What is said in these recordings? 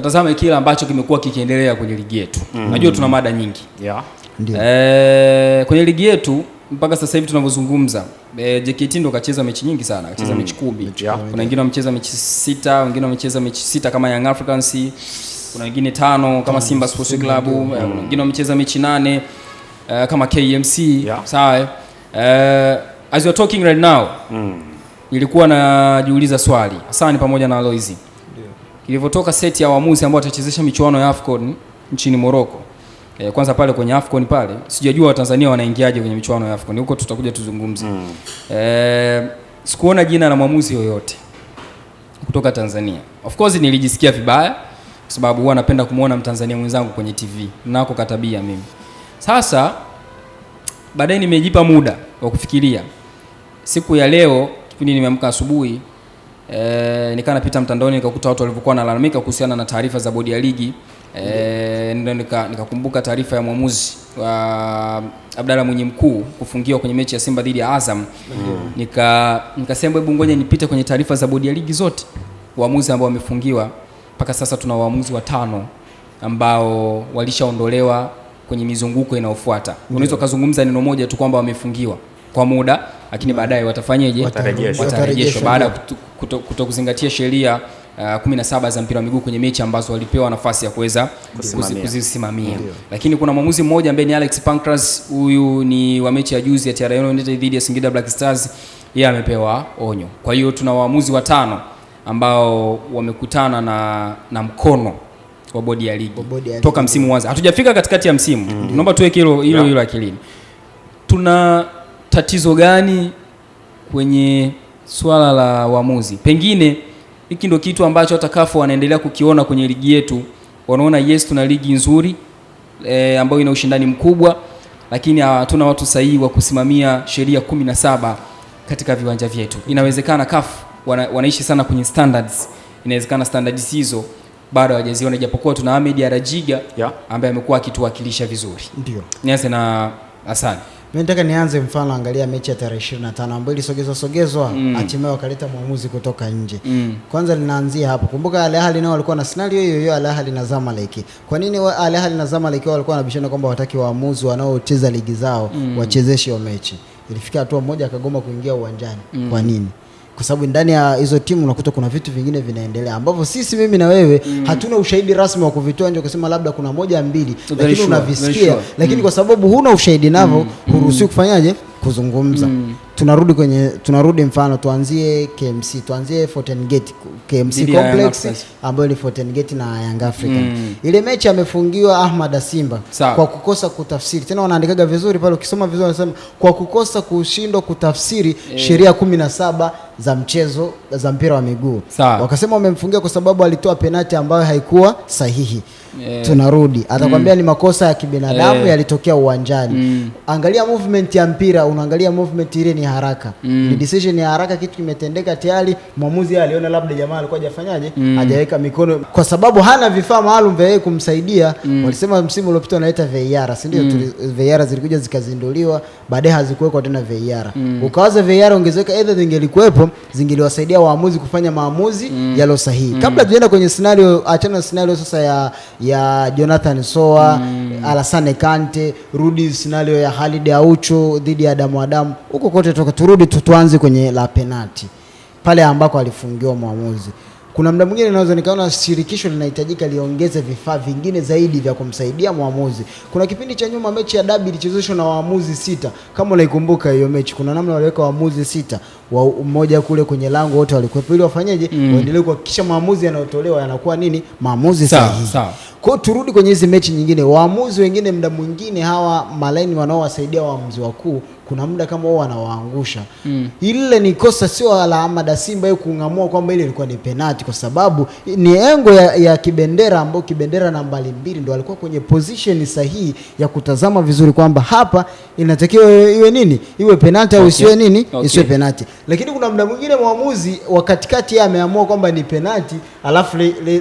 tukatazama kile ambacho kimekuwa kikiendelea kwenye ligi yetu. Unajua tuna mada nyingi. Ndio. Kwenye ligi yetu mpaka sasa hivi tunavyozungumza, JKT ndo kacheza mechi nyingi sana, kacheza mechi 10. Kuna wengine wamecheza mechi 6, wengine wamecheza mechi 6 kama Young Africans, kuna wengine 5 kama Simba Sports Club, wengine wamecheza mechi 8 kama KMC. Sawa. As you are talking right now, nilikuwa najiuliza swali Hasani pamoja na Aloizi. Ilivyotoka seti ya waamuzi ambao watachezesha michuano ya AFCON nchini Morocco. Kwanza pale kwenye AFCON pale, sijajua Watanzania wanaingiaje kwenye michuano ya AFCON. Huko tutakuja tuzungumze. Sikuona jina la mwamuzi yoyote kutoka Tanzania. Of course nilijisikia vibaya kwa sababu huwa napenda kumuona Mtanzania mwenzangu kwenye TV. Nako katabia mimi. Sasa baadaye nimejipa muda wa kufikiria. Siku ya leo kipindi nimeamka asubuhi, nikaa napita mtandaoni nikakuta watu walivyokuwa wanalalamika kuhusiana na taarifa za bodi ya ligi. Ndio nikakumbuka taarifa ya mwamuzi wa Abdalla Mwinyi Mkuu kufungiwa kwenye mechi ya Simba dhidi ya Azam. Nikasema hebu ngoja nipite kwenye taarifa za bodi ya ligi zote, waamuzi ambao wamefungiwa. Mpaka sasa tuna waamuzi 5 ambao walishaondolewa kwenye mizunguko inayofuata. Unaweza kuzungumza neno moja tu kwamba wamefungiwa kwa muda, lakini baadaye watafanyaje? Watarejeshwa baada ya kutokuzingatia sheria 17 za mpira wa miguu kwenye mechi ambazo walipewa nafasi ya kuweza kuzisimamia. Lakini kuna mwamuzi mmoja ambaye ni Alex Pancras, huyu ni wa mechi ya juzi ya TR United dhidi ya Singida Black Stars, yeye amepewa onyo. Kwa hiyo tuna waamuzi 5 ambao wamekutana na mkono wa bodi ya ligi toka msimu mwanzo. Hatujafika katikati ya msimu. Tunaomba tuweke hilo akilini. Tuna tatizo gani kwenye swala la waamuzi? Pengine hiki ndio kitu ambacho hata CAF wanaendelea kukiona kwenye ligi yetu. Wanaona yes, tuna ligi nzuri ambayo ina ushindani mkubwa, lakini hatuna watu sahihi wa kusimamia sheria 17 katika viwanja vyetu. Inawezekana CAF wanaishi sana kwenye standards. Inawezekana standards hizo bado hawajaziona, japokuwa tuna Ahmed Arajiga ambaye amekuwa akituwakilisha vizuri. Ndio. Nianze na Hassan. Mimi nataka nianze mfano, angalia mechi ya tarehe 25 ambayo ilisogezwa hatimaye wakaleta mwamuzi kutoka nje. Kwanza linaanzia hapo. Kumbuka Al Ahly nao walikuwa na scenario hiyo Al Ahly na Zamalek. Kwa nini Al Ahly na Zamalek walikuwa wanabishana kwamba wataki waamuzi wanaocheza ligi zao wachezeshe hiyo mechi? Ilifika hatua moja akagoma kuingia uwanjani. Kwa nini? Kwa sababu ndani ya hizo timu unakuta kuna vitu vingine vinaendelea ambavyo mimi na wewe hatuna ushahidi rasmi wa kuvitoa nje kusema labda kuna 1 2, lakini unavisikia. Lakini kwa sababu huna ushahidi navyo huruhusiwi kufanyaje? Kuzungumza. Tunarudi mfano, tuanzie KMC, tuanzie Fountain Gate KMC Complex ambayo ni Fountain Gate na Young African. Ile mechi amefungiwa Ahmad Simba kwa kukosa kutafsiri. Tena wanaandikaga vizuri pale, ukisoma vizuri wanasema kwa kukosa kushindwa kutafsiri sheria 17 za mchezo za mpira wa miguu. Wakasema wamemfungia kwa sababu alitoa penalti ambayo haikuwa sahihi. Tunarudi atakwambia ni makosa ya kibinadamu yalitokea uwanjani. Angalia movement ya mpira, unaangalia movement ile ni haraka. Ni decision ya haraka, kitu kimetendeka tayari, mwamuzi aliona labda jamaa alikuwa hajafanyaje, hajaweka mikono kwa sababu hana vifaa maalum vya kumsaidia. Walisema msimu uliopita wanaleta VAR, si ndio? VAR zilikuja zikazinduliwa, baadaye hazikuwekwa tena VAR. Ukawaza VAR ongezeka, either zingelikuwepo zingeliwasaidia waamuzi kufanya maamuzi yalo sahihi. Kabla tuenda kwenye scenario, achana scenario sasa ya Jonathan Soa, Alassane Kante, rudi scenario ya Khalid Aucho dhidi ya Adamu. Huko kote turudi tuanze kwenye la penalty. Pale ambako alifungiwa mwamuzi. Kuna muda mwingine naweza nikaona shirikisho linahitajika liongeze vifaa vingine zaidi vya kumsaidia mwamuzi. Kuna kipindi cha nyuma mechi ya dabi ilichezeshwa na waamuzi 6. Kama unaikumbuka hiyo mechi, kuna namna waliweka waamuzi 6. Mmoja kule kwenye lango, wote walikuwa ili wafanyeje? Waendelee kuhakikisha maamuzi yanayotolewa yanakuwa nini? Maamuzi sahihi. Kwa turudi kwenye hizi mechi nyingine, waamuzi wengine muda mwingine hawa malaini wanaowasaidia waamuzi wakuu, kuna muda kama wao wanawaangusha. Ile ni kosa sio la Ahmad Simba yeye kungamua kwamba ile ilikuwa ni penalty, kwa sababu ni engo ya Kibendera, ambao Kibendera nambari 2 ndio alikuwa kwenye position sahihi ya kutazama vizuri kwamba hapa inatakiwa iwe nini? Iwe penalty au isiwe nini? Isiwe penalty. Lakini kuna muda mwingine mwamuzi wa katikati yeye ameamua kwamba ni penalty, alafu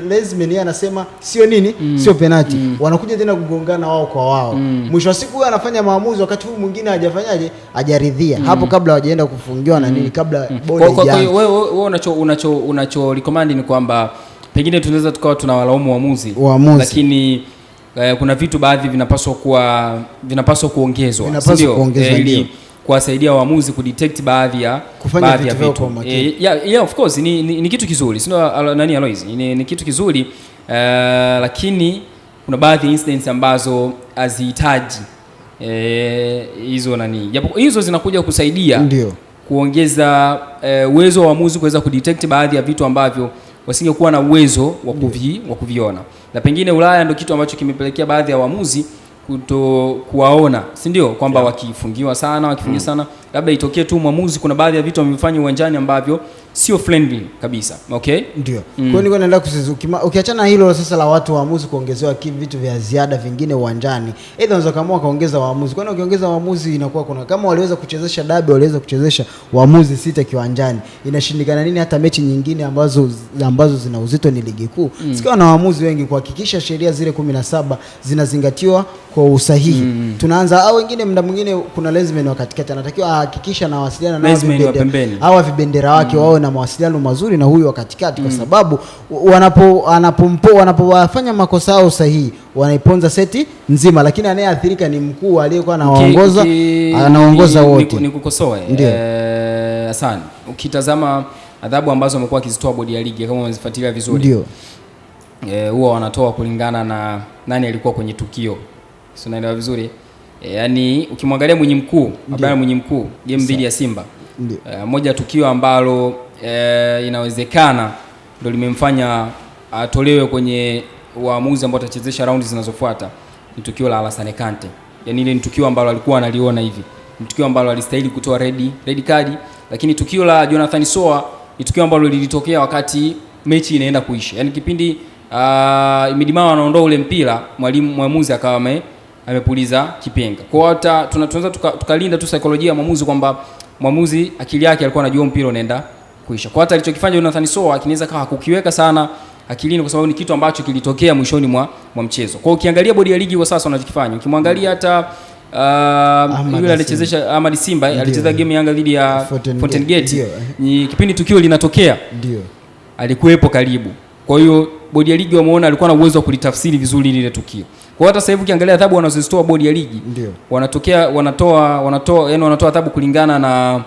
Lesman yeye anasema sio nini? Sio penalty. Wanakuja tena kugongana wao kwa wao. Mwisho wa siku anafanya maamuzi wakati huu mwingine hajafanyaje? Hajaridhia. Hapo kabla hawajaenda kufungiwa na nini, kabla bodi ya. Kwa hiyo wewe unacho recommend ni kwamba pengine tunaweza tukawa tunawalaumu waamuzi, lakini kuna vitu baadhi vinapaswa kuongezwa, ndio ili kuwasaidia waamuzi kudetect baadhi ya vitu. Yeah, of course ni kitu kizuri, sio nani Alois, ni kitu kizuri, lakini kuna baadhi incidents ambazo hazihitaji hizo japo hizo zinakuja kusaidia ndio kuongeza uwezo wa waamuzi kuweza kudetect baadhi ya vitu ambavyo wasingekuwa na uwezo wa kuviona, na pengine Ulaya ndio kitu ambacho kimepelekea baadhi ya waamuzi kuwaona, si ndio, kwamba wakifungiwa sana labda itokee tu mwamuzi kuna baadhi ya vitu amefanya uwanjani ambavyo sio friendly kabisa. Okay, ndio kwa hiyo niko naenda kusizukima. Ukiachana hilo sasa la watu waamuzi kuongezewa vitu vya ziada vingine uwanjani, aidha unaweza kama kaongeza waamuzi, kwani ukiongeza waamuzi inakuwa kuna kama waliweza kuchezesha dabi, waliweza kuchezesha waamuzi 6 kiwanjani, inashindikana nini hata mechi nyingine ambazo zina uzito ni ligi kuu sikiwa na waamuzi wengi kuhakikisha sheria zile 17 zinazingatiwa kwa usahihi. Tunaanza au wengine muda mwingine kuna linesman wa katikati anatakiwa ahakikisha na wasiliana na hawa vibendera wake wao na mawasiliano mazuri na huyu wa katikati, kwa sababu wanapofanya makosa yao sahihi wanaiponza seti nzima, lakini anayeathirika ni mkuu aliyekuwa anaongoza wote. Nikukosoe sana, ukitazama adhabu ambazo wamekuwa wakizitoa bodi ya ligi kama unazifuatilia vizuri, ndio huwa wanatoa kulingana na nani alikuwa kwenye tukio, sio naelewa vizuri. Yani ukimwangalia Mwinyi Mkuu, Abdalla Mwinyi Mkuu game dhidi ya Simba, moja tukio ambalo inawezekana ndio limemfanya atolewe kwenye waamuzi ambao watachezesha raundi zinazofuata, ni tukio la Alassane Kante. Yani ile ni tukio ambalo alikuwa analiona hivi, ni tukio ambalo alistahili kutoa red card, lakini tukio la Jonathan Soa ni tukio ambalo lilitokea wakati mechi inaenda kuisha, yani kipindi Midimao anaondoa ule mpira, mwamuzi akawa amepuliza kipenga. Kwa hata tunaweza tukalinda tu saikolojia ya mwamuzi kwamba mwamuzi akili yake alikuwa anajua mpira unaenda kuisha. Kwa hata alichokifanya Jonathan Soa kinaweza kawa kukiweka sana akilini, kwa sababu ni kitu ambacho kilitokea mwishoni mwa mchezo. Kwa ukiangalia bodi ya ligi kwa sasa wanachokifanya, ukimwangalia hata yule alichezesha Ahmad Simba alicheza game Yanga dhidi ya Fountain Gate, ni kipindi tukio linatokea ndio alikuwepo karibu. Kwa hiyo bodi ya ligi wameona alikuwa na uwezo wa kulitafsiri vizuri lile tukio. Kwa hata sasa hivi ukiangalia adhabu wanazozitoa bodi ya ligi, wanatoa adhabu kulingana na,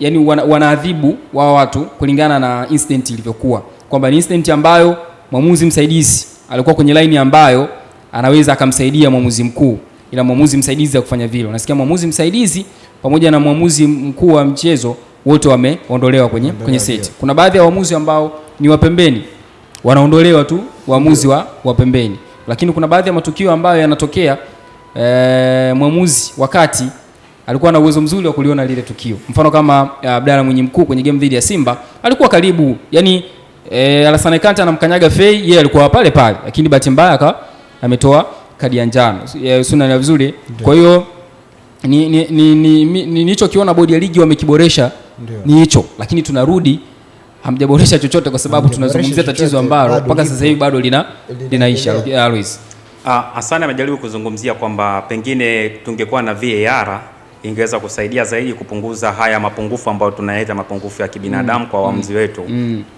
yani wanaadhibu wao watu kulingana na incident ilivyokuwa, kwamba ni incident ambayo mwamuzi msaidizi alikuwa kwenye line ambayo anaweza akamsaidia mwamuzi mkuu, ila mwamuzi msaidizi ya kufanya vile. Unasikia mwamuzi msaidizi pamoja na mwamuzi mkuu wa mchezo wote wameondolewa kwenye seti. Kuna baadhi ya waamuzi ambao ni wa pembeni wanaondolewa tu, waamuzi wa pembeni, lakini kuna baadhi ya matukio ambayo yanatokea mwamuzi wakati alikuwa na uwezo mzuri wa kuliona lile tukio. Mfano kama Abdalla Mwinyi Mkuu kwenye game dhidi ya Simba alikuwa karibu, yani Alassane Kante anamkanyaga Fei, yeye alikuwa pale, lakini bahati mbaya ametoa kadi ya njano. Sio vizuri. Kwa hiyo nilichokiona bodi ya ligi wamekiboresha ni hicho, lakini tunarudi hamjaboresha chochote, kwa sababu tunazungumzia tatizo ambalo mpaka sasa hivi bado linaisha. Alois Hassan amejaribu kuzungumzia kwamba pengine tungekuwa na VAR ingeweza kusaidia zaidi kupunguza haya mapungufu ambayo tunaita mapungufu ya kibinadamu kwa waamuzi wetu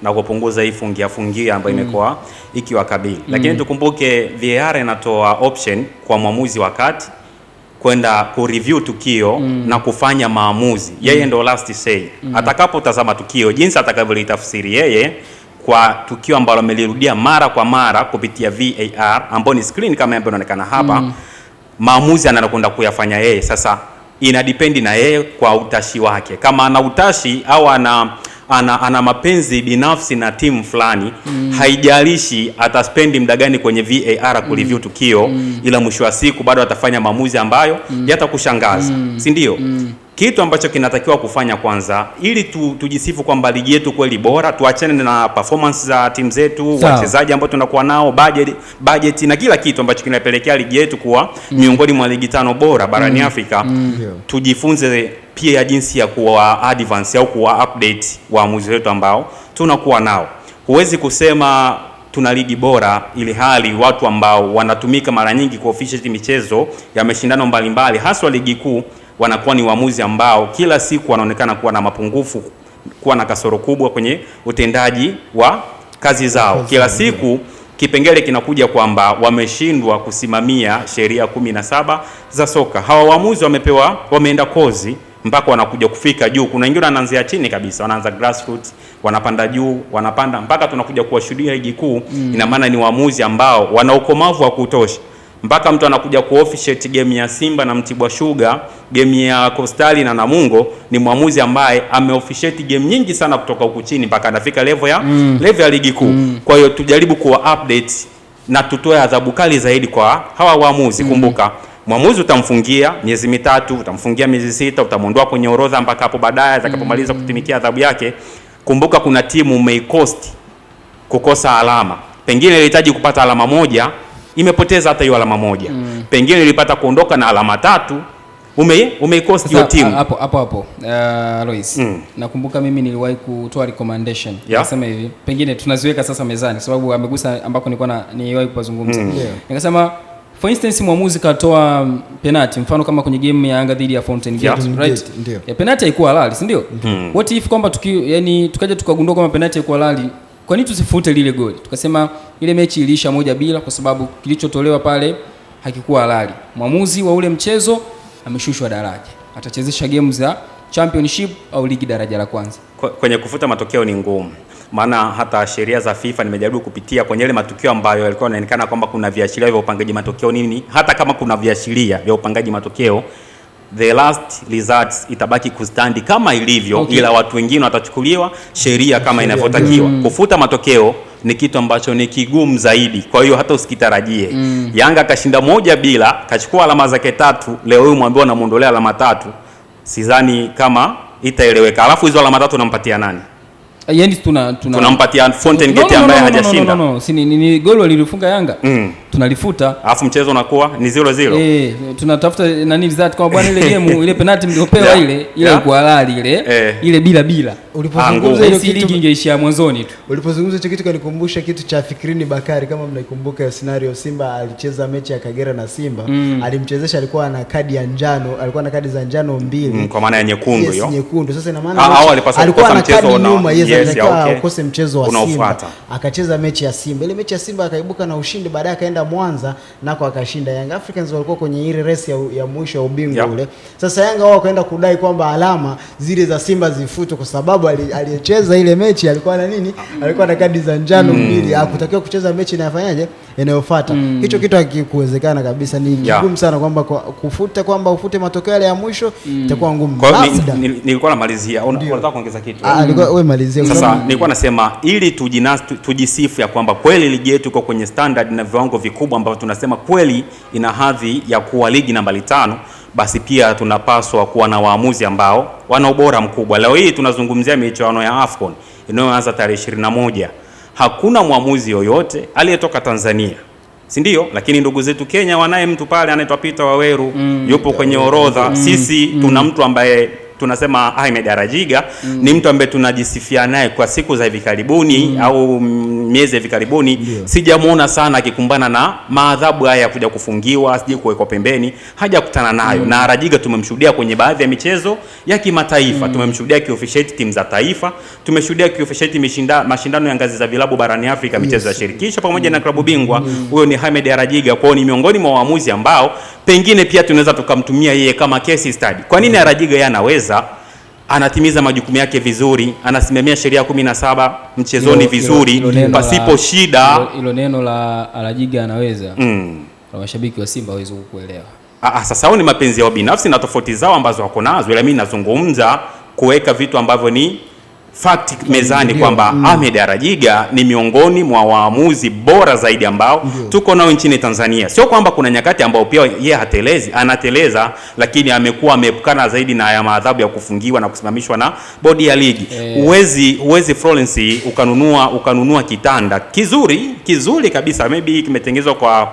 na kupunguza hii fungia ambayo imekuwa ikiwakabili. Lakini tukumbuke VAR inatoa option kwa mwamuzi wakati kwenda kureview tukio na kufanya maamuzi. Yeye ndo last say. Atakapotazama tukio jinsi atakavyolitafsiri yeye kwa tukio ambalo amelirudia mara kwa mara kupitia VAR ambayo ni screen kama ambayo inaonekana hapa, maamuzi anakwenda kuyafanya yeye. Sasa ina depend na yeye kwa utashi wake. Kama ana utashi au ana mapenzi binafsi na timu fulani, haijalishi ataspendi muda gani kwenye VAR kureview tukio, ila mwisho wa siku bado atafanya maamuzi ambayo yatakushangaza, si ndio? Kitu ambacho kinatakiwa kufanya kwanza, ili tujisifu kwamba ligi yetu kweli bora, tuachane na performance za timu zetu, wachezaji ambao tunakuwa nao, budget na kila kitu ambacho kinapelekea ligi yetu kuwa miongoni mwa ligi 5 bora barani Afrika. Tujifunze pia jinsi ya kuwa advance au kuwa update waamuzi wetu ambao tunakuwa nao. Huwezi kusema tuna ligi bora ili hali watu ambao wanatumika mara nyingi kwa officiate michezo ya mashindano mbalimbali haswa ligi kuu wanakuwa ni waamuzi ambao kila siku wanaonekana kuwa na mapungufu, kuwa na kasoro kubwa kwenye utendaji wa kazi zao. Kila siku kipengele kinakuja kwamba wameshindwa kusimamia sheria 17 za soka. Hawa waamuzi wameenda kozi mpaka wanakuja kufika juu. Kuna wengine wanaanzia chini kabisa, wanaanza grassroots, wanapanda juu, wanapanda mpaka tunakuja kuwashuhudia ligi kuu. Ina maana ni waamuzi ambao wana ukomavu wa kutosha. Mpaka mtu anakuja kuofficiate game ya Simba na Mtibwa Sugar, game ya Coastal na Namungo, ni mwamuzi ambaye ameofficiate game nyingi sana kutoka huku chini mpaka anafika level ya ligi kuu. Kwa hiyo tujaribu kuwa update na tutoe adhabu kali zaidi kwa hawa waamuzi. Kumbuka, mwamuzi utamfungia miezi 3, utamfungia miezi 6, utamondoa kwenye orodha mpaka hapo baadaye atakapomaliza kutumikia adhabu yake. Kumbuka kuna timu umeikosti kukosa alama. Pengine ilihitaji kupata alama moja, imepoteza hata hiyo alama moja. Pengine ilipata kuondoka na alama 3, umeikosti hiyo timu. Hapo Alois, nakumbuka mimi niliwahi kutoa recommendation. Nasema hivi, pengine tunaziweka sasa mezani kwa sababu amegusa ambako niliwahi kupazungumza. Nikasema for instance, mwamuzi katoa penalty, mfano kama kwenye game ya Yanga dhidi ya Fountain Gate, right? Ya penalty haikuwa halali, si ndio? What if kwamba tukaja tukagundua kwamba penalty haikuwa halali, kwa nini tusifute lile goli? Tukasema ile mechi iliisha 1-1 kwa sababu kilichotolewa pale hakikuwa halali. Mwamuzi wa ule mchezo ameshushwa daraja. Atachezesha game za championship au ligi daraja la kwanza. Kwenye kufuta matokeo ni ngumu. Maana hata sheria za FIFA nimejaribu kupitia kwenye ile matukio ambayo yalikuwa yanaonekana kwamba kuna viashiria vya upangaji matokeo nini. Hata kama kuna viashiria vya upangaji matokeo, the last results itabaki kustandi kama ilivyo, ila watu wengine watachukuliwa sheria kama inavyotakiwa. Kufuta matokeo ni kitu ambacho ni kigumu zaidi. Kwa hiyo hata usikitarajie. Yanga kashinda 1-0, kachukua alama zake 3, leo huyu mwambie unamuondolea alama 3. Sidhani kama itaeleweka. Alafu hizo alama 3 unampatia nani? Yaani tunampatia Fountain Gate ambaye hajashinda. Si ni goli walilofunga Yanga. Tunalifuta. Alafu mchezo unakuwa ni 0-0. Tunatafuta nani result kwa bwana ile game ile penalty mliopewa ile ilikuwa halali ile bila. Ulipozungumza hiyo ligi ingeishia mwanzoni tu. Ulipozungumza hicho kitu kanikumbusha kitu cha Fikrini Bakari, kama mnaikumbuka scenario. Simba alicheza mechi ya Kagera na Simba, alimchezesha, alikuwa na kadi ya njano, alikuwa na kadi za njano 2 kwa maana ya nyekundu hiyo. Nyekundu. Sasa ina maana alikuwa na kadi nyuma, ukose mchezo wa Simba. Akacheza mechi ya Simba. Ile mechi ya Simba akaibuka na ushindi, baadaye akaenda Mwanza nako akashinda. Young Africans walikuwa kwenye ile race ya mwisho ya ubingwa ule. Sasa Yanga wao kaenda kudai kwamba alama zile za Simba zifutwe kwa sababu aliyecheza ile mechi alikuwa na nini? Alikuwa na kadi za njano 2, hakutakiwa kucheza mechi inayofanyaje inayofuata. Hicho kitu hakikuwezekana kabisa. Ni ngumu sana kwamba kufuta kwamba ufute matokeo yale ya mwisho itakuwa ngumu. Kwa hiyo nilikuwa namalizia. Unataka kuongeza kitu? Alikuwa wewe malizia. Sasa nilikuwa nasema ili tujisifu ya kwamba kweli ligi yetu iko kwenye standard na viwango vikubwa ambavyo tunasema kweli ina hadhi ya kuwa ligi nambari 5, basi pia tunapaswa kuwa na waamuzi ambao wana ubora mkubwa. Leo hii tunazungumzia michuano ya AFCON inayoanza tarehe 21. Hakuna mwamuzi yoyote aliyetoka Tanzania, si ndio? Lakini ndugu zetu Kenya wanaye mtu pale anaitwa Peter Waweru, yupo kwenye orodha. Sisi tuna mtu ambaye tunasema Ahmed Arajiga, ni mtu ambaye tunajisifia naye kwa siku za hivi karibuni au miezi hivi karibuni. Sijamuona sana akikumbana na maadhabu haya kuja kufungiwa, sije kuwekwa pembeni, hajakutana nayo. Na Arajiga tumemshuhudia kwenye baadhi ya michezo ya kimataifa, tumemshuhudia kiofficiate timu za taifa, tumeshuhudia kiofficiate mashindano ya ngazi za vilabu barani Afrika, michezo ya shirikisho pamoja na klabu bingwa. Huyo ni Ahmed Arajiga. Kwa ni miongoni mwa waamuzi ambao pengine pia tunaweza tukamtumia yeye kama case study. Kwa nini Arajiga yeye anaweza, anatimiza majukumu yake vizuri, anasimamia sheria 17 mchezoni vizuri pasipo shida? Hilo neno la Arajiga anaweza, kwa mashabiki wa Simba hawezi kukuelewa. Sasa hao ni mapenzi yao binafsi na tofauti zao ambazo wako nazo, ila mimi nazungumza kuweka vitu ambavyo ni fact mezani kwamba Ahmed Arajiga ni miongoni mwa waamuzi bora zaidi ambao tuko nao nchini Tanzania. Sio kwamba kuna nyakati ambao pia yeye anateleza, lakini amekuwa ameepukana zaidi na ya maadhabu ya kufungiwa na kusimamishwa na bodi ya ligi. Uwezi Florence ukanunua kitanda kizuri kabisa, maybe kimetengenezwa kwa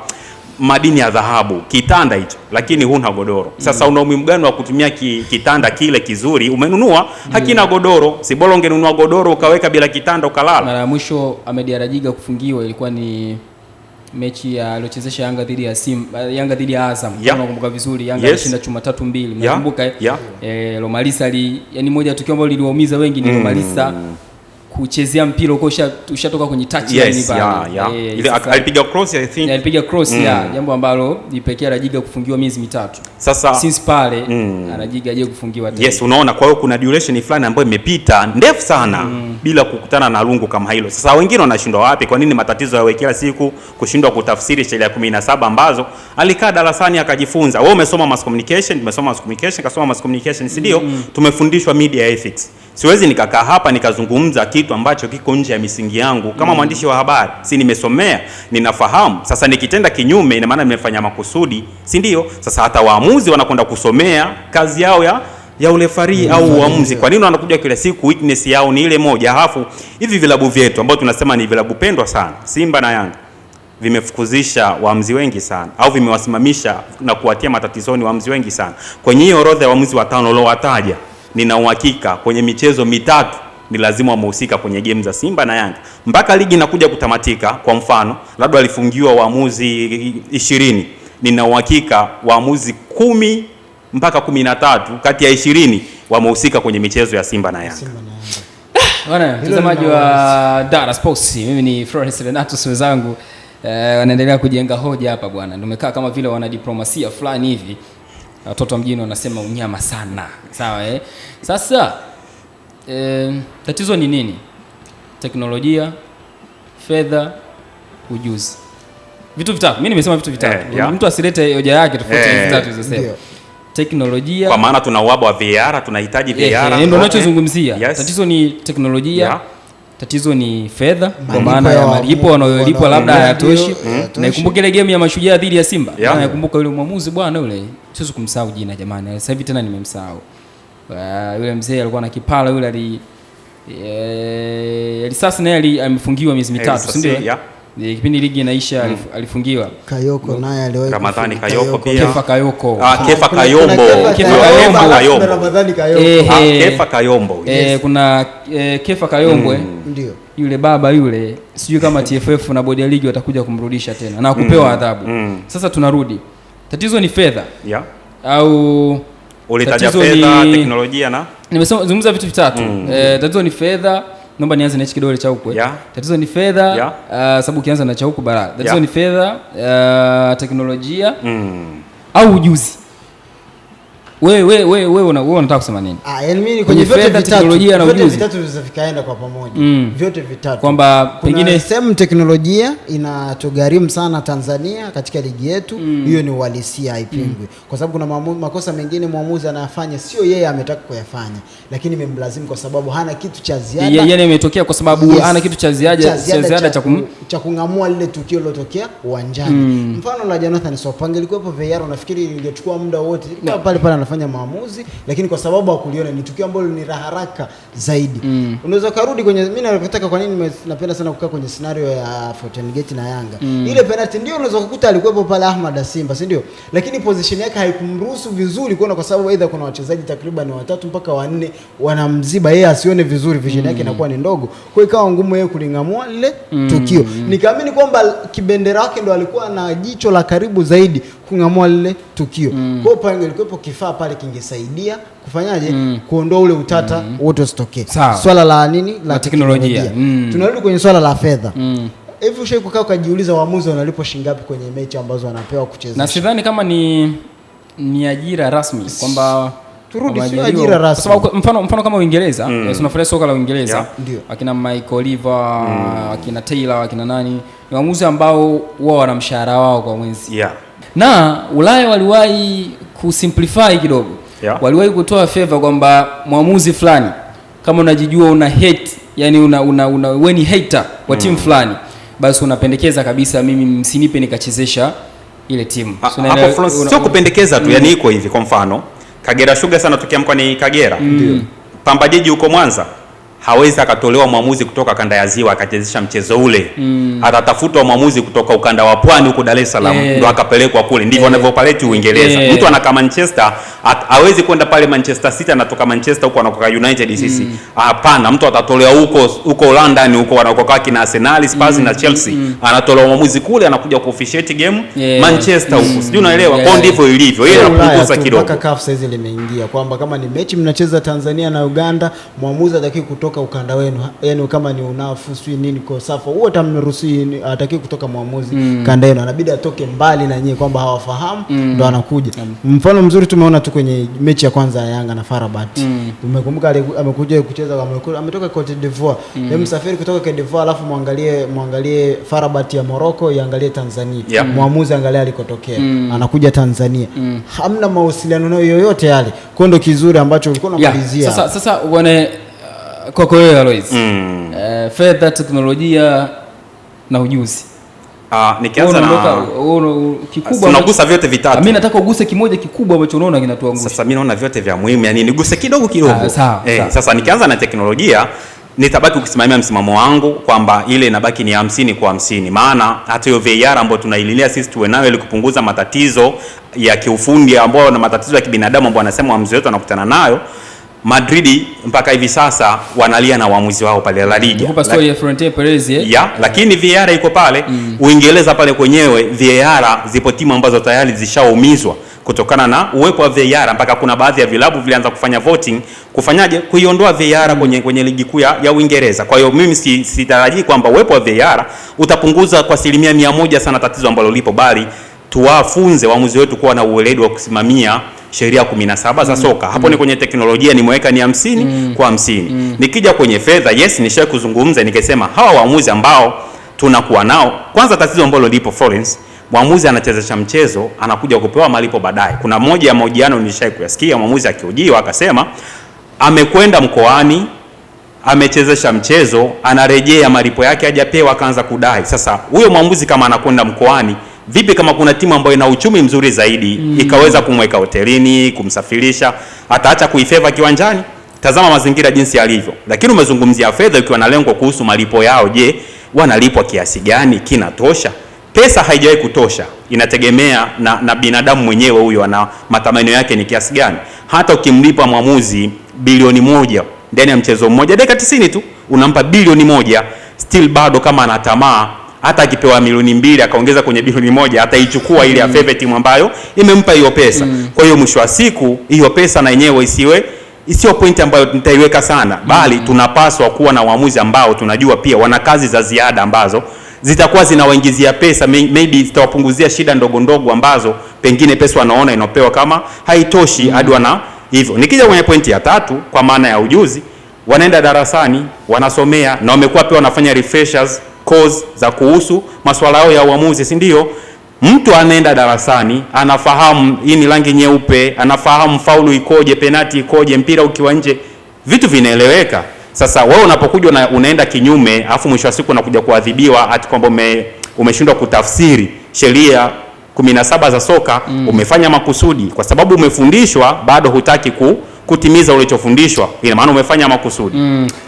madini ya dhahabu, kitanda hicho, lakini huna godoro. Sasa una umuhimu gani wa kutumia kitanda kile kizuri umenunua hakina godoro? Si bora ungenunua godoro ukaweka bila kitanda ukalala. Mara ya mwisho Ahmed Arajiga kufungiwa ilikuwa ni mechi aliochezesha Yanga dhidi ya Simba, Yanga dhidi ya Azam. Nakumbuka vizuri, Yanga alishinda chuma 3-2. Nakumbuka Lomalisa yani moja tukio ambalo liliwaumiza wengi ni Lomalisa kuchezea mpira uko ushatoka kwenye touch line pale. Ile alipiga cross I think. Alipiga cross jambo ambalo lipekea Rajiga kufungiwa miezi 3. Sasa since pale Rajiga aje kufungiwa tena. Yes, unaona, kwa hiyo kuna duration fulani ambayo imepita ndefu sana bila kukutana na lungu kama hilo. Sasa wengine wanashindwa wapi? Kwa nini matatizo yawe kila siku, kushindwa kutafsiri sheria 17 ambazo alikaa darasani akajifunza. Wewe umesoma mass communication, nimesoma mass communication, kasoma mass communication, si ndio? Tumefundishwa media ethics. Siwezi nikakaa hapa nikazungumza kitu ambacho kiko nje ya misingi yangu kama mwandishi wa habari. Si nimesomea, ninafahamu. Sasa nikitenda kinyume ina maana nimefanya makusudi, si ndio? Sasa hata waamuzi wanakwenda kusomea kazi yao ya urefari au uamuzi. Kwa nini wanakuja kila siku weakness yao ni ile moja? Halafu hivi vilabu vyetu ambao tunasema ni vilabu pendwa sana, Simba na Yanga, vimefukuzisha waamuzi wengi sana au vimewasimamisha na kuwatia matatizoni waamuzi wengi sana. Kwenye hiyo orodha ya waamuzi 5 leo wataja, nina uhakika kwenye michezo 3 ni lazima wamehusika kwenye game za Simba na Yanga. Mpaka ligi inakuja kutamatika, kwa mfano, labda alifungiwa waamuzi 20, nina uhakika waamuzi 10 mpaka 13 kati ya 20 wamehusika kwenye michezo ya Simba na Yanga. Bwana mtazamaji wa Dar Sports, mimi ni Florence Renatus, wenzangu wanaendelea kujenga hoja hapa bwana. Tumekaa kama vile wana diplomasia fulani hivi. Watoto mjini wanasema unyama sana. Sawa Sasa tatizo ni nini? Teknolojia, fedha, ujuzi. Vitu vitatu. Mimi nimesema vitu vitatu. Mtu asilete hoja yake tofauti na vitatu zilizosema. Teknolojia. Kwa maana tuna uhaba wa VAR, tunahitaji VAR. Ndio ninachozungumzia. Tatizo ni teknolojia. Tatizo ni fedha, kwa maana ya malipo wanayolipwa labda hayatoshi. Naikumbuka ile game ya Mashujaa dhidi ya Simba. Naikumbuka yule mwamuzi bwana yule, siwezi kumsahau jina jamani. Sasa hivi tena nimemsahau. Yule mzee alikuwa na kipala yule sasa naye amefungiwa miezi 3, si ndio? Kipindi ligi inaisha alifungiwa. Kayoko naye aliwahi. Ramadhani Kayoko pia. Kefa Kayoko. Kefa Kayombo. Ramadhani Kayoko. Kefa Kayombo. Kuna Kefa Kayombo ndio. Yule baba yule, sijui kama TFF na bodi ya ligi watakuja kumrudisha tena na kupewa adhabu. Sasa tunarudi. Tatizo ni fedha. Au ulitaja fedha, teknolojia na nimezungumza vitu vitatu. Tatizo ni fedha. Naomba nianze na hichi kidole cha huko. Tatizo ni fedha, sababu ukianza na cha huko bara. Tatizo ni fedha, teknolojia au ujuzi. Wewe unataka kusema nini? Yaani mimi kwenye fedha, teknolojia na ujuzi. Vitatu vikaenda kwa pamoja. Vyote vitatu. Kwamba pengine sehemu teknolojia inatugharimu sana Tanzania katika ligi yetu. Hiyo ni uhalisia, haipingwi. Kwa sababu kuna makosa mengine mwamuzi anayafanya sio yeye ametaka kuyafanya, lakini imemlazimu kwa sababu hana kitu cha ziada. Yaani imetokea kwa sababu hana kitu cha ziada cha kung'amua lile tukio lilotokea uwanjani. Mfano la Jonathan Sopange, ilikuwepo VAR, unafikiri ingechukua muda wote pale anafanya maamuzi, lakini kwa sababu hakuliona ni tukio ambalo ni haraka zaidi. Unaweza kurudi kwenye, mimi nataka, kwa nini napenda sana kukaa kwenye scenario ya Fountain Gate na Yanga. Ile penalty ndio unaweza kukuta alikuwepo pale Ahmad Simba, si ndio? Lakini position yake haikumruhusu vizuri kuona, kwa sababu aidha kuna wachezaji takriban 3 mpaka 4 wanamziba yeye asione vizuri, vision yake inakuwa ni ndogo. Kwa hiyo ikawa ngumu yeye kulingamua lile tukio. Nikaamini kwamba Kibendera wake ndo alikuwa na jicho la karibu zaidi kungamua lile tukio. Kwa hiyo pale ilikuwepo kifaa pale kingesaidia kufanyaje kuondoa ule utata wote usitokee. Swala la nini? La teknolojia. Tunarudi kwenye swala la fedha. Hivi ushawahi kukaa ukajiuliza waamuzi wanalipwa shingapi kwenye mechi ambazo wanapewa kucheza? Na sidhani kama ni ajira rasmi kwamba turudi sio ajira rasmi. Kwa sababu mfano kama Uingereza, tunafuatilia soka la Uingereza, akina Michael Oliver, akina Taylor, akina nani, ni waamuzi ambao wao wana mshahara wao kwa mwezi. Na Ulaya waliwahi kusimplify kidogo. Waliwahi kutoa favor kwamba mwamuzi fulani kama unajijua una hate, yani wewe ni hater wa timu fulani, basi unapendekeza kabisa mimi msinipe nikachezesha ile timu. Sio kupendekeza tu, yani iko hivi. Kwa mfano Kagera Sugar sana tukia mkoani Kagera. Pamba Jiji huko Mwanza hawezi akatolewa mwamuzi kutoka kanda ya Ziwa akachezesha mchezo ule. Atatafutwa mwamuzi kutoka ukanda wa Pwani huko Dar es Salaam ndo akapelekwa kule. Ndivyo wanavyopaleti Uingereza. Mtu anaka Manchester hawezi kwenda pale Manchester City, anatoka Manchester huko anakoka United sisi. Hapana, mtu atatolewa huko London huko wanakoka kina Arsenal, Spurs na Chelsea. Anatolewa mwamuzi kule, anakuja kuofficiate game Manchester huko. Sijui unaelewa? Kwa ndivyo ilivyo. Yeye anapunguza kidogo. Mpaka CAF saizi limeingia kwamba kama ni mechi mnacheza Tanzania na Uganda, mwamuzi ataki kutoka kutoka ukanda wenu, yani kama ni unafu sui nini kwa safa wote amruhusu, hataki kutoka mwamuzi kanda yenu, anabidi atoke mbali na nyinyi kwamba hawafahamu ndo anakuja. Mfano mzuri tumeona tu kwenye mechi ya kwanza ya Yanga na FAR Rabat. Umekumbuka amekuja kucheza, ametoka Cote d'Ivoire. Msafiri kutoka Cote d'Ivoire, alafu muangalie FAR Rabat ya Morocco, iangalie Tanzania. Mwamuzi angalia alikotokea. Anakuja Tanzania. Hamna mawasiliano nayo yoyote yale. Kwa ndo kizuri ambacho ulikuwa unamalizia. Sasa uone kwako wewe Alois. Fedha, teknolojia na ujuzi. Nikianza na kikubwa unagusa vyote vitatu. Mimi nataka uguse kimoja kikubwa ambacho unaona kinatuangusha. Sasa mimi naona vyote vya muhimu, yani niguse kidogo. Sasa nikianza na teknolojia, nitabaki kusimamia msimamo wangu kwamba ile inabaki ni 50 kwa 50. Maana hata hiyo VAR ambayo tunaililia sisi tuwe nayo ili kupunguza matatizo ya kiufundi ambao na matatizo ya kibinadamu ambao wanasema waamuzi wetu wanakutana nayo, Madrid mpaka hivi sasa wanalia na waamuzi wao pale La Liga. Kwa story ya Florentino Perez lakini VAR iko pale. Uingereza pale kwenyewe VAR zipo timu ambazo tayari zishaumizwa kutokana na uwepo wa VAR, mpaka kuna baadhi ya vilabu vilianza kufanya voting kufanyaje kuiondoa VAR kwenye ligi kuu ya Uingereza. Kwa hiyo mimi sitarajii kwamba uwepo wa VAR utapunguza kwa 100% sana tatizo ambalo lipo, bali tuwafunze waamuzi wetu kuwa na uweledi wa kusimamia sheria 17 za soka. Hapo ni kwenye teknolojia nimeweka ni 50 kwa 50. Nikija kwenye fedha, nishaye kuzungumza nikisema hawa waamuzi ambao tunakuwa nao, kwanza tatizo ambalo lipo Florence, mwamuzi anachezesha mchezo anakuja kupewa malipo baadaye. Kuna moja ya mahojiano nilishaye kuyasikia mwamuzi akihojiwa akasema amekwenda mkoani, amechezesha mchezo, anarejea malipo yake hajapewa, akaanza kudai. Sasa huyo mwamuzi kama anakwenda mkoani, vipi kama kuna timu ambayo ina uchumi mzuri zaidi ikaweza kumweka hotelini, kumsafirisha, ataacha kuifeva kiwanjani? Tazama mazingira jinsi yalivyo. Lakini umezungumzia fedha ukiwa na lengo kuhusu malipo yao. Je, wanalipwa kiasi gani? Kinatosha? Pesa haijawahi kutosha, inategemea na binadamu mwenyewe huyo ana matamanio yake ni kiasi gani. Hata ukimlipa mwamuzi bilioni 1 ndani ya mchezo mmoja dakika 90 tu, unampa bilioni 1, still bado kama ana tamaa, hata akipewa milioni 2 akaongeza kwenye bilioni 1 ataichukua ile afeve timu ambayo imempa hiyo pesa. Kwa hiyo mwisho wa siku hiyo pesa na yenyewe isiyo point ambayo nitaiweka sana, bali tunapaswa kuwa na waamuzi ambao tunajua pia wana kazi za ziada ambazo zitakuwa zinawaingizia pesa, maybe zitawapunguzia shida ndogo ndogo ambazo pengine pesa wanaona inopewa kama haitoshi hadi wana hivyo. Nikija kwenye pointi ya 3 kwa maana ya ujuzi, wanaenda darasani, wanasomea na wamekuwa pia wanafanya refreshers course za kuhusu masuala yao ya uamuzi, si ndio? Mtu anaenda darasani, anafahamu hii ni rangi nyeupe, anafahamu faulu ikoje, penalty ikoje, mpira ukiwa nje, vitu vinaeleweka. Sasa wewe unapokuja na unaenda kinyume, afu mwisho wa siku unakuja kuadhibiwa ati kwamba umeshindwa kutafsiri sheria 17 za soka, umefanya makusudi kwa sababu umefundishwa, bado hutaki kutimiza ulichofundishwa, ina maana umefanya makusudi.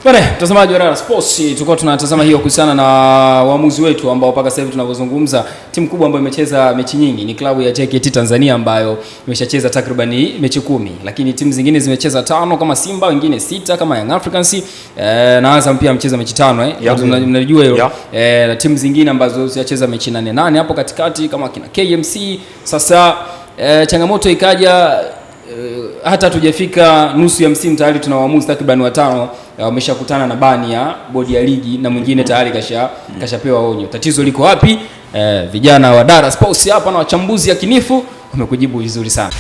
Bwana mtazamaji wa Rara Sports, tulikuwa tunatazama hiyo kuhusiana na waamuzi wetu ambao mpaka sasa hivi tunavyozungumza, timu kubwa ambayo imecheza mechi nyingi ni klabu ya JKT Tanzania ambayo imeshacheza takriban mechi 10, lakini timu zingine zimecheza 5 kama Simba, wengine 6 kama Young Africans, na Azam pia amecheza mechi 5 mnajua hiyo. Na timu zingine ambazo zimecheza mechi 8 hapo katikati kama kina KMC. Sasa changamoto ikaja, hata tujafika nusu ya msimu tayari tuna waamuzi takriban 5 wameshakutana na bani ya bodi ya ligi na mwingine tayari kashapewa onyo. Tatizo liko wapi? Vijana wa Rara Sports hapa na wachambuzi yakinifu wamekujibu vizuri sana.